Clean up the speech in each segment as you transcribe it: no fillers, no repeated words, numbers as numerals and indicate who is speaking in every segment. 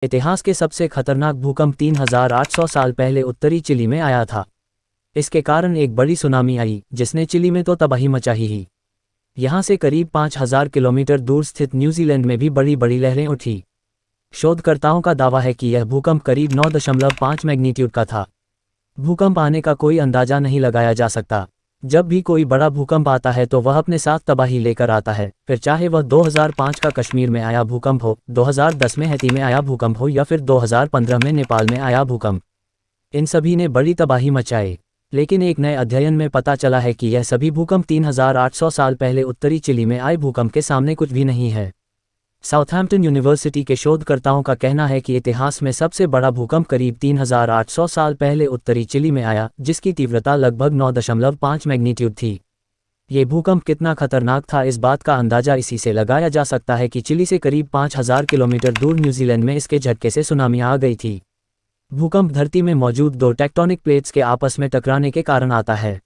Speaker 1: इतिहास के सबसे खतरनाक भूकंप 3800 साल पहले उत्तरी चिली में आया था। इसके कारण एक बड़ी सुनामी आई जिसने चिली में तो तबाही मचाई ही। यहाँ से करीब 5000 किलोमीटर दूर स्थित न्यूजीलैंड में भी बड़ी बड़ी लहरें उठी। शोधकर्ताओं का दावा है कि यह भूकंप करीब 9.5 मैग्नीट्यूड का था। भूकंप आने का कोई अंदाजा नहीं लगाया जा सकता। जब भी कोई बड़ा भूकंप आता है तो वह अपने साथ तबाही लेकर आता है, फिर चाहे वह 2005 का कश्मीर में आया भूकंप हो, 2010 में हैती में आया भूकंप हो या फिर 2015 में नेपाल में आया भूकंप। इन सभी ने बड़ी तबाही मचाई। लेकिन एक नए अध्ययन में पता चला है कि यह सभी भूकंप 3800 साल पहले उत्तरी चिली में आए भूकंप के सामने कुछ भी नहीं है। साउथहैम्पटन यूनिवर्सिटी के शोधकर्ताओं का कहना है कि इतिहास में सबसे बड़ा भूकंप करीब 3800 साल पहले उत्तरी चिली में आया, जिसकी तीव्रता लगभग 9.5 मैग्नीट्यूड थी। ये भूकंप कितना खतरनाक था, इस बात का अंदाजा इसी से लगाया जा सकता है कि चिली से करीब 5000 किलोमीटर दूर न्यूजीलैंड में इसके झटके से सुनामी आ गई थी। भूकंप धरती में मौजूद दो टेक्टोनिक प्लेट्स के आपस में टकराने के कारण आता है।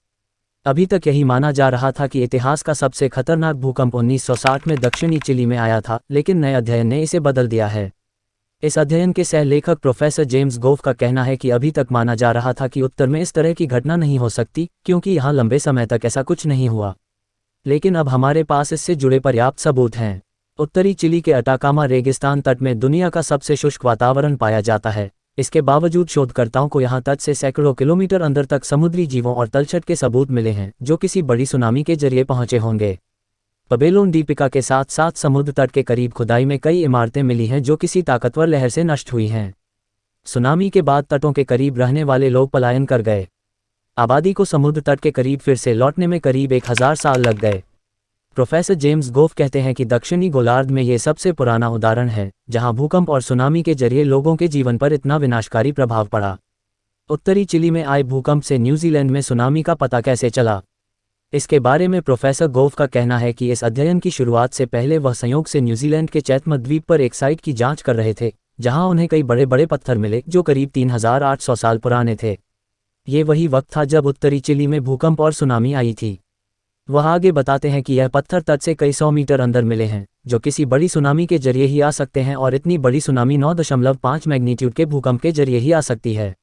Speaker 1: अभी तक यही माना जा रहा था कि इतिहास का सबसे खतरनाक भूकंप 1960 में दक्षिणी चिली में आया था, लेकिन नए अध्ययन ने इसे बदल दिया है। इस अध्ययन के सह लेखक प्रोफेसर जेम्स गोफ का कहना है कि अभी तक माना जा रहा था कि उत्तर में इस तरह की घटना नहीं हो सकती, क्योंकि यहाँ लंबे समय तक ऐसा कुछ नहीं हुआ। लेकिन अब हमारे पास इससे जुड़े पर्याप्त सबूत हैं। उत्तरी चिली के अटाकामा रेगिस्तान तट में दुनिया का सबसे शुष्क वातावरण पाया जाता है। इसके बावजूद शोधकर्ताओं को यहाँ तट से सैकड़ों किलोमीटर अंदर तक समुद्री जीवों और तलछट के सबूत मिले हैं, जो किसी बड़ी सुनामी के जरिए पहुंचे होंगे। पबेलोन द्वीपिका के साथ साथ समुद्र तट के करीब खुदाई में कई इमारतें मिली हैं जो किसी ताकतवर लहर से नष्ट हुई हैं। सुनामी के बाद तटों के करीब रहने वाले लोग पलायन कर गए। आबादी को समुद्र तट के करीब फिर से लौटने में करीब 1000 साल लग गए। प्रोफेसर जेम्स गोफ कहते हैं कि दक्षिणी गोलार्ध में ये सबसे पुराना उदाहरण है जहां भूकंप और सुनामी के जरिए लोगों के जीवन पर इतना विनाशकारी प्रभाव पड़ा। उत्तरी चिली में आए भूकंप से न्यूजीलैंड में सुनामी का पता कैसे चला? इसके बारे में प्रोफेसर गोफ का कहना है कि इस अध्ययन की शुरुआत से पहले वह संयोग से न्यूजीलैंड के चैथम द्वीप पर एक साइट की जांच कर रहे थे, जहां उन्हें कई बड़े बड़े पत्थर मिले जो करीब 3800 साल पुराने थे। ये वही वक्त था जब उत्तरी चिली में भूकंप और सुनामी आई थी। वह आगे बताते हैं कि यह पत्थर तट से कई 100 मीटर अंदर मिले हैं, जो किसी बड़ी सुनामी के जरिए ही आ सकते हैं, और इतनी बड़ी सुनामी 9.5 मैग्नीट्यूड के भूकंप के जरिए ही आ सकती है।